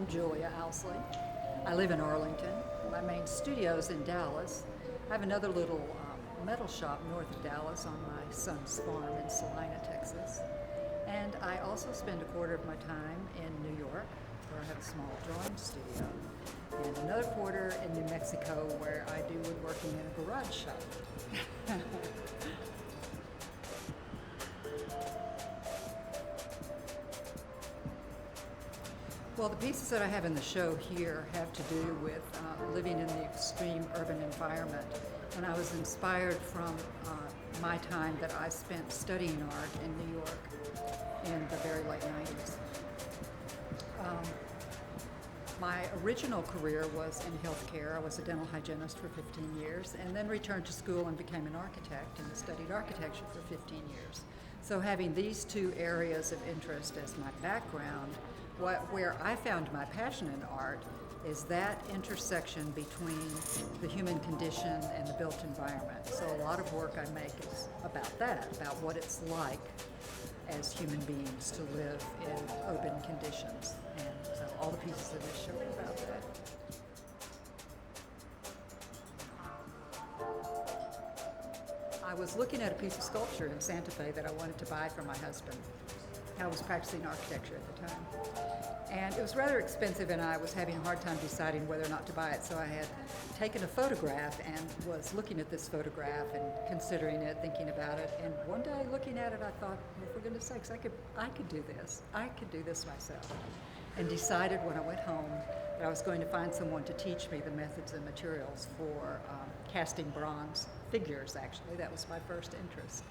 I'm Julia Ousley. I live in Arlington. My main studio's in Dallas. I have another little metal shop north of Dallas on my son's farm in Salina, Texas. And I also spend a quarter of my time in New York, where I have a small drawing studio, and another quarter in New Mexico, where I do woodworking in a garage shop. Well, the pieces that I have in the show here have to do with living in the extreme urban environment. And I was inspired from my time that I spent studying art in New York in the very late 90s. My original career was in healthcare. I was a dental hygienist for 15 years and then returned to school and became an architect and studied architecture for 15 years. So having these two areas of interest as my background, where I found my passion in art is that intersection between the human condition and the built environment. So a lot of work I make is about that, about what it's like as human beings to live in urban conditions. And so all the pieces of this show are about that. I was looking at a piece of sculpture in Santa Fe that I wanted to buy for my husband. I was practicing architecture at the time. And it was rather expensive, and I was having a hard time deciding whether or not to buy it. So I had taken a photograph and was looking at this photograph and considering it, thinking about it. And one day looking at it, I thought, well, for goodness sakes, I could do this. I could do this myself. And decided when I went home that I was going to find someone to teach me the methods and materials for casting bronze figures, actually. That was my first interest.